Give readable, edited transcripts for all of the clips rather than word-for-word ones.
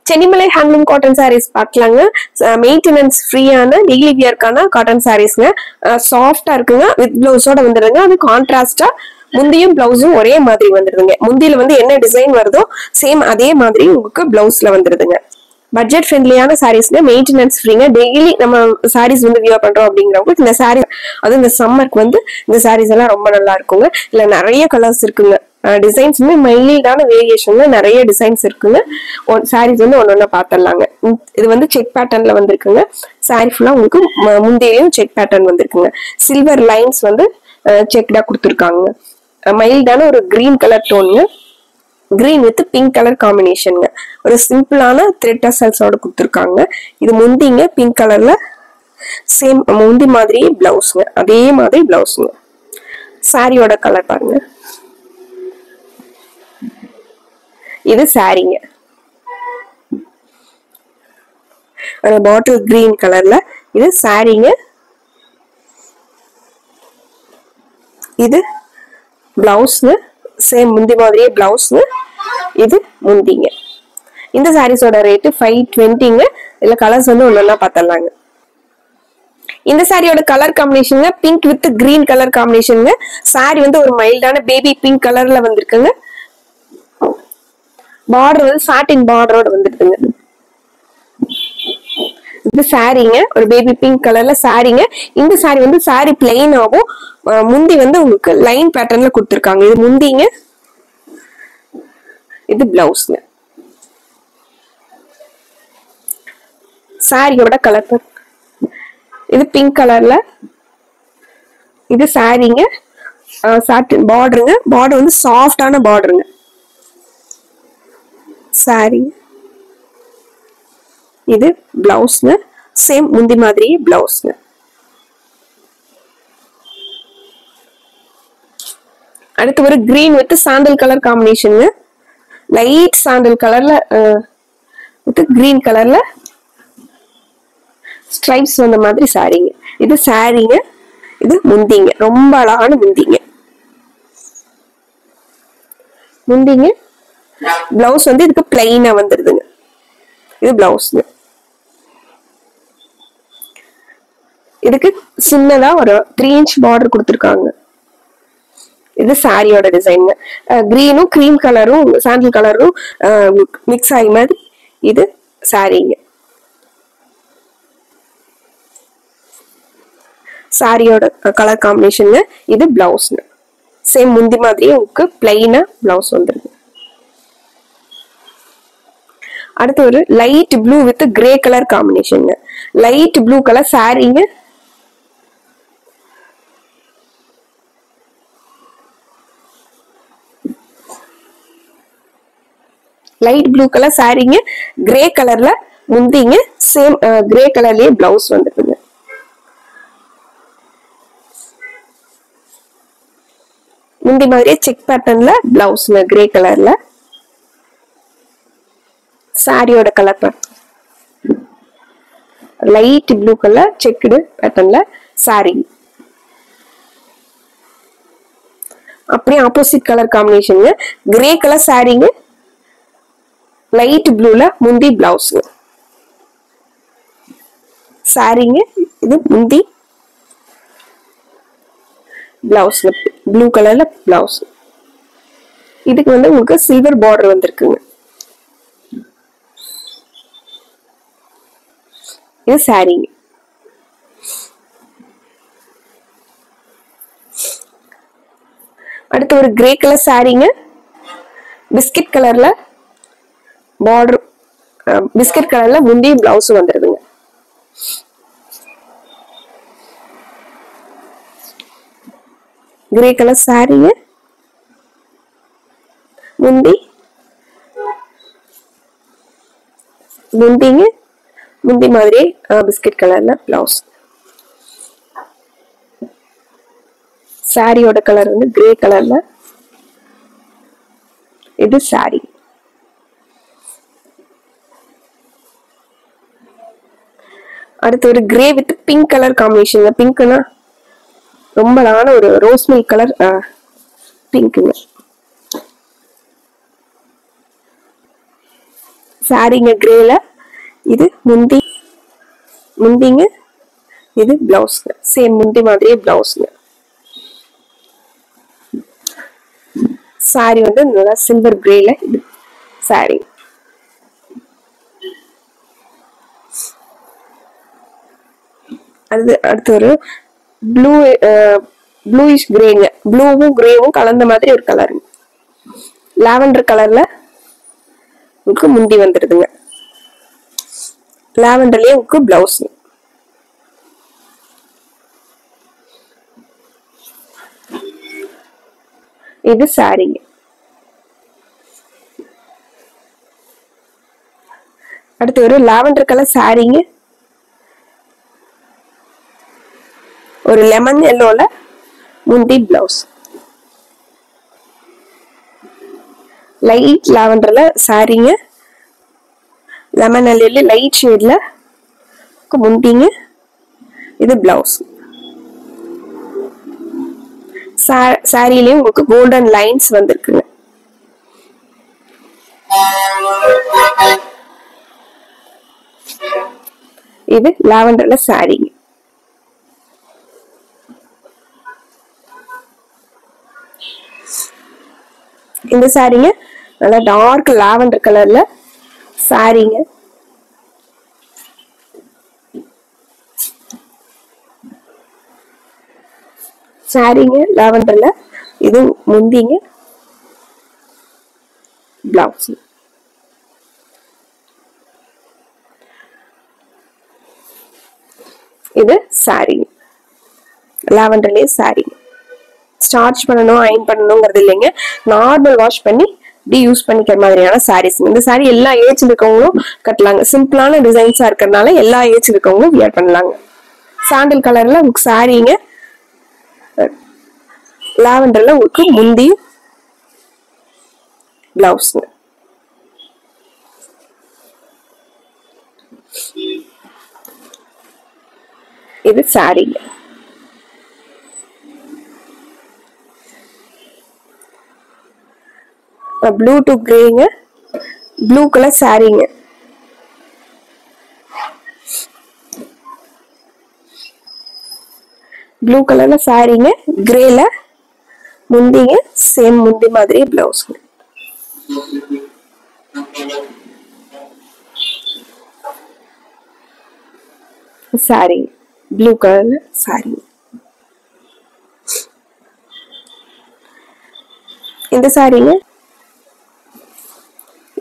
Chennimalai handloom cotton sarees பார்க்கலாங்க. Maintenance ஃப்ரீயான daily வியர்க்கான காட்டன் சாரீஸ்ங்க. சாஃப்டா இருக்குங்க. வித் பிளவுஸோட வந்துடுங்க. அது கான்ட்ராஸ்டா முந்தியும் பிளவுஸும் ஒரே மாதிரி வந்துடுதுங்க. முந்தியில வந்து என்ன டிசைன் வருதோ சேம் அதே மாதிரி உங்களுக்கு பிளவுஸ்ல வந்துடுதுங்க. பட்ஜெட் ஃப்ரெண்ட்லியான சாரீஸ்ங்க. மெயின்டெனன்ஸ் ஃப்ரீங்க. டெய்லி நம்ம சாரீஸ் வந்து வியர் பண்றோம் அப்படிங்கிறவங்களுக்கு இந்த சாரீ, அது இந்த சம்மருக்கு வந்து இந்த சாரீஸ் எல்லாம் ரொம்ப நல்லா இருக்குங்க. இல்ல நிறைய கலர்ஸ் இருக்குங்க. டிசைன்ஸ் மைல்டான வேரியேஷன்ல நிறைய டிசைன்ஸ் இருக்குங்க. சாரீஸ் வந்து ஒன்னொன்னா பாத்திரலாங்க. இது வந்து செக் பேட்டர்ன்ல வந்திருக்குங்க. சாரீ ஃபுல்லா உங்களுக்கு முந்தையும் செக் பேட்டர்ன் வந்திருக்குங்க. சில்வர் லைன்ஸ் வந்து செக்டா கொடுத்துருக்காங்க. மைல்டான ஒரு கிரீன் கலர் டோனுங்க. கிரீன் வித் பிங்க் கலர் காம்பினேஷனுங்க. ஒரு சிம்பிளான த்ரெட் டசல்ஸோட கொடுத்துருக்காங்க. இது முந்திங்க பிங்க் கலர்ல சேம் முந்தி மாதிரி பிளவுஸ்ங்க. அதே மாதிரி பிளவுஸ்ங்க. சாரியோட கலர் பாருங்க. இது சாரிங்க. ஒரு பாட்டில் கிரீன் கலர்ல இது சாரிங்க. இது பிளவுஸ்ங்க. சேம் முந்தி மாதிரியே பிளவுஸ்ங்க. இது முந்திங்க. இந்த சாரீஸோட ரேட்டு 520ங்க. இதுல கலர்ஸ் வந்து ஒன்னொன்னா பார்த்தலாங்க. இந்த சாரியோட colour combination pink with green colour combination. Sorry வந்து ஒரு மைல்டான பேபி பிங்க் கலர்ல வந்திருக்குங்க. பார்டர் வந்து சாட்டின் பார்டரோட வந்துருக்குங்க. இது சாரிங்க. ஒரு பேபி பிங்க் கலர்ல சாரிங்க. இந்த சாரி வந்து சாரி பிளெயினாவும் முந்தி வந்து உங்களுக்கு லைன் பேட்டர்ன்ல கொடுத்துருக்காங்க. இது முந்திங்க. இது பிளவுஸ்ங்க. சாரியோட கலர் இது பிங்க் கலர்ல. இது சாரிங்க. சாட்டின் பார்டருங்க. பார்டர் வந்து சாஃப்டான பார்டருங்க. சாரி. இது பிளவுஸ்ங்க. சேம் முந்தி மாதிரியே பிளவுஸ்ங்க. அடுத்து ஒரு green with sandal colour combination. Light sandal கலர்ல வித் கிரீன் கலர்ல ஸ்ட்ரைப்ஸ் வந்த மாதிரி சாரிங்க. இது சாரிங்க. இது முந்திங்க. ரொம்ப அழகான முந்திங்க. முந்திங்க. பிளவுஸ் வந்து இதுக்கு பிளைனா வந்துருதுங்க. இது பிளவுஸ்ங்க. இதுக்கு சின்னதா ஒரு 3 inch பார்டர் கொடுத்துருக்காங்க. இது சாரியோட டிசைன். கிரீனும் கிரீம் கலரும் சாண்டல் கலரும் மிக்ஸ் ஆகி மாதிரி இது சாரிங்க. சாரியோட கலர் காம்பினேஷன். இது பிளவுஸ்ங்க. சேம் முந்தி மாதிரியே உங்களுக்கு பிளைனா பிளவுஸ் வந்துருக்கு. அடுத்து ஒரு light blue with grey colour combination. Light blue colour சாரிங்க. லைட் ப்ளூ கலர் சாரிங்க. கிரே கலர்ல முந்திங்க. சேம் கிரே கலர்லயே பிளவுஸ் வந்துருக்குங்க. முந்தி மாதிரியே செக் பேட்டர்ன்ல பிளவுஸ்ங்க. கிரே கலர்ல. சாரியோட colour light blue colour checked பேட்டர்ன்ல சாரி. அப்படியே opposite colour combination. Grey colour சாரிங்க. லைட் ப்ளூல முந்தி பிளவுஸ். சாரிங்க. இது முந்தி பிளவுஸ். ப்ளூ கலர்ல பிளவுஸ். இதுக்கு வந்து உங்களுக்கு சில்வர் பார்டர் வந்திருக்குங்க. இது சாரிங்க. அடுத்து ஒரு கிரே கலர் சாரிங்க. பிஸ்கட் கலர்ல பார்டர். பிஸ்கட் கலர்ல முந்தி பிளவுஸ் வந்துருதுங்க. கிரே கலர் சாரிங்க. முந்திங்க. முந்தி மாதிரி பிஸ்கட் கலர்ல பிளவுஸ். சாரியோட கலர் வந்து கிரே கலர்ல. இது சாரி. அடுத்து ஒரு grey with pink colour combination. பிங்க்னா ரொம்ப அழகான ஒரு ரோஸ் மில்க் கலர் பிங்க்குங்க. சாரிங்க கிரேல. இது முந்திங்க. இது பிளவுஸ்ங்க. சேம் முந்தி மாதிரியே பிளவுஸ்ங்க. சாரி வந்து நல்லா சில்வர் கிரேல இது சாரி. அடுத்து ஒரு ப்ளூயிஷ் கிரேங்க. ப்ளூவும் கிரேவும் கலந்த மாதிரி ஒரு கலருங்க. லாவெண்டர் கலர்ல உங்களுக்கு முந்தி வந்துடுதுங்க. லாவெண்டர்லயே உங்களுக்கு பிளவுஸ். இது சாரிங்க. அடுத்து ஒரு லாவெண்டர் கலர் சாரிங்க. ஒரு லெமன் எல்லோல முந்தி பிளவுஸ். லைட் லாவெண்டர்ல சாரிங்க. லெமன் எல்லோல லைட் ஷேட்ல முந்திங்க. இது பிளவுஸ். சாரியிலே உங்களுக்கு கோல்டன் லைன்ஸ் வந்திருக்குங்க. இது லாவெண்டர்ல சாரிங்க. இந்த சாரிங்க நல்லா டார்க் லாவெண்டர் கலர்ல சாரிங்க. சாரிங்க லாவெண்டர்ல. இது முந்திங்க பிளவுஸ். இது சாரிங்க. லாவெண்டர்லயே சாரிங்க. ஸ்டார்ச் பண்ணணும் அயன் பண்ணணுங்கிறது இல்லைங்க. நார்மல் வாஷ் பண்ணி இப்படி யூஸ் பண்ணிக்கிற மாதிரியான சாரீஸ். இந்த சாரி எல்லா ஏஜ் இருக்கவங்களும் கட்டலாங்க. சிம்பிளான டிசைன்ஸா இருக்கிறதுனால எல்லா ஏஜ் இருக்கவங்களும் வியர் பண்ணலாங்க. சாண்டல் கலர்ல உங்களுக்கு சாரிங்க. லாவெண்டர்ல உங்களுக்கு முந்தி பிளவுஸ். இது சாரிங்க. ப்ளூ டு கிரேங்க. ப்ளூ கலர் சாரிங்க. ப்ளூ கலர்ல சாரிங்க. கிரேல முந்திங்க. சேம் முந்தி மாதிரி பிளவுஸ். சாரி ப்ளூ கலர்ல சாரி. இந்த சாரிங்க.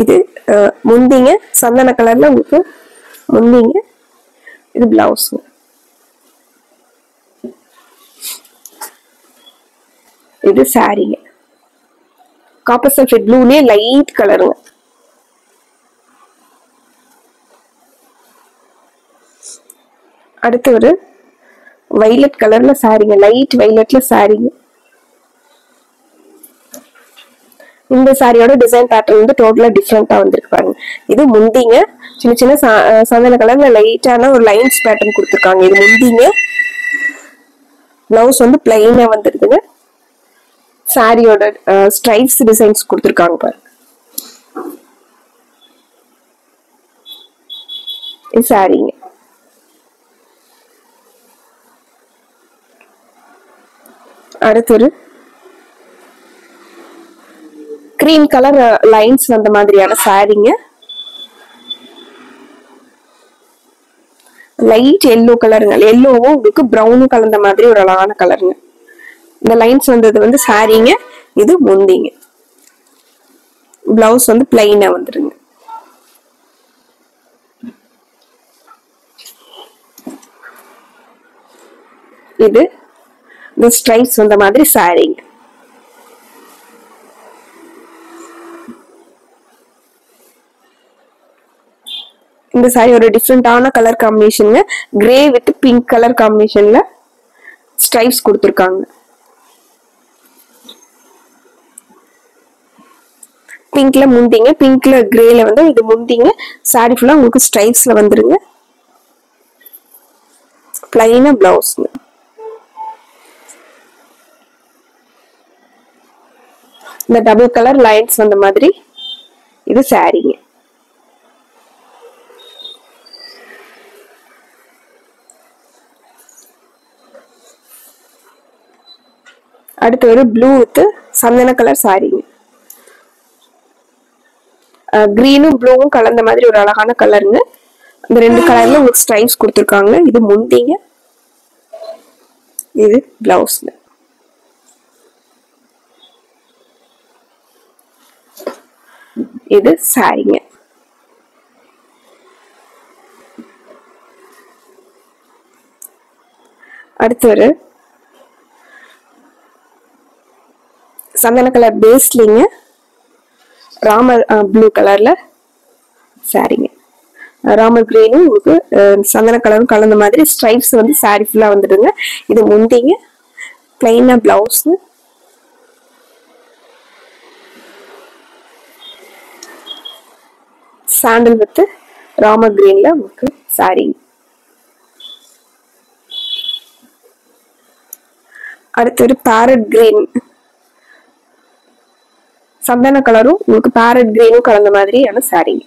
இது முந்திங்க. சந்தன கலர்ல உங்களுக்கு முந்திங்க. இது பிளவுஸ். இது சாரிங்க. காப்பர் சல்ஃபேட் ப்ளூலயே லைட் கலருங்க. அடுத்து ஒரு வைலட் கலர்ல சாரிங்க. லைட் வைலட்ல சாரிங்க. இந்த சாரியோட டிசைன் பேட்டர்ன் வந்து டோட்டலா டிஃப்ரெண்டா வந்திருக்கு பாருங்க. இது முந்திங்க. சின்ன சின்ன சந்தன கலர்ல லைட்டான ஒரு லைன்ஸ் பேட்டர்ன் கொடுத்துருக்காங்க. இது முந்திங்க. பிளவுஸ் வந்து பிளைனா வந்துருக்குங்க. சாரியோட ஸ்ட்ரைப்ஸ் டிசைன்ஸ் கொடுத்துருக்காங்க பாருங்க. இது சாரிங்க. அடுத்து ஒரு கிரீம் கலர் லைன்ஸ் வந்த மாதிரியான சாரிங்க. லைட் எல்லோ கலருங்க. எல்லோவும் உங்களுக்கு ப்ரௌனும் கலந்த மாதிரி ஒரு அழகான கலருங்க. இந்த லைன்ஸ் வந்தது வந்து சாரிங்க. இது முந்திங்க. பிளவுஸ் வந்து பிளைனா வந்துருங்க. இது இந்த ஸ்ட்ரைப்ஸ் வந்த மாதிரி சாரிங்க. இந்த சாரி ஒரு டிஃப்ரெண்டான colour combination. Grey with pink colour காம்பினேஷன்ல ஸ்ட்ரைப்ஸ் கொடுத்துருக்காங்க. பிங்க்ல முந்திங்க. பிங்க்ல கிரேல வந்து இது முந்திங்க. சாரி ஃபுல்லா உங்களுக்கு ஸ்ட்ரைப்ஸ்ல வந்துருங்க. பிளைனா பிளவுஸ். இந்த டபுள் கலர் லைன்ஸ் வந்த மாதிரி இது சாரிங்க. அடுத்து ஒரு ப்ளூ வித் சந்தன கலர் சாரீங்க. கிரீனும் ப்ளூவும் கலந்த மாதிரி ஒரு அழகான கலருங்க. இந்த 2 கலர்ல உங்களுக்கு ஸ்ட்ரைப்ஸ் கொடுத்துருக்காங்க. இது முந்திங்க, இது பிளவுஸ்ங்க. இது சாரீங்க. அடுத்து ஒரு சந்தன கலர் பேஸ்லிங்க, ராமர் ப்ளூ கலர்ல சாரீங்க. ராமர் கிரீனும் உங்களுக்கு சந்தன கலரும் கலந்த மாதிரி ஸ்ட்ரைப்ஸ் வந்து சாரி ஃபுல்லா வந்துடுங்க. இது முந்திங்க, பிளைனா பிளவுஸ், சாண்டல் வித் ராமர் கிரீன்ல உங்களுக்கு சாரி. அடுத்து ஒரு பேரட் கிரீன், சந்தன கலரும் உங்களுக்கு பேரட் கிரீனும் கலந்த மாதிரியான சாரீங்க.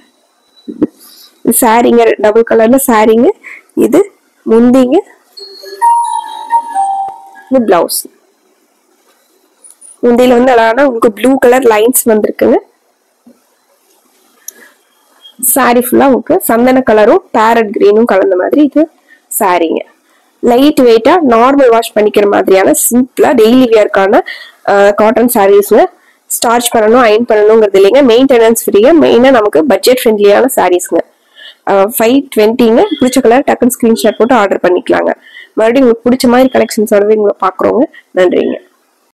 சாரீங்க டபுள் கலர்ல சாரீங்க. இது முந்திங்க, இது பிளவுஸ். முந்தியில வந்து அழகான உங்களுக்கு ப்ளூ கலர் லைன்ஸ் வந்திருக்குங்க. சாரி ஃபுல்லா உங்களுக்கு சந்தன கலரும் பேரட் கிரீனும் கலந்த மாதிரி இது சாரீங்க. லைட் வெயிட்டா நார்மல் வாஷ் பண்ணிக்கிற மாதிரியான சிம்பிளா டெய்லி வியர்க்கான காட்டன் சாரீஸ்ங்க. ஸ்டார்ச் பண்ணணும், அயன் பண்ணணுங்கிறது இல்லைங்க. மெயின்டெனன்ஸ் ஃப்ரீயா, மெயினா நமக்கு பட்ஜெட் ஃப்ரெண்ட்லியான சாரீஸ்ங்க. 520ங்க. பிடிச்ச கலர் டக்குன்னு ஸ்கிரீன்ஷாட் போட்டு ஆர்டர் பண்ணிக்கலாங்க. மறுபடியும் உங்களுக்கு பிடிச்ச மாதிரி கலெக்ஷன்ஸோடவே உங்களை பாக்குறோங்க. நன்றிங்க.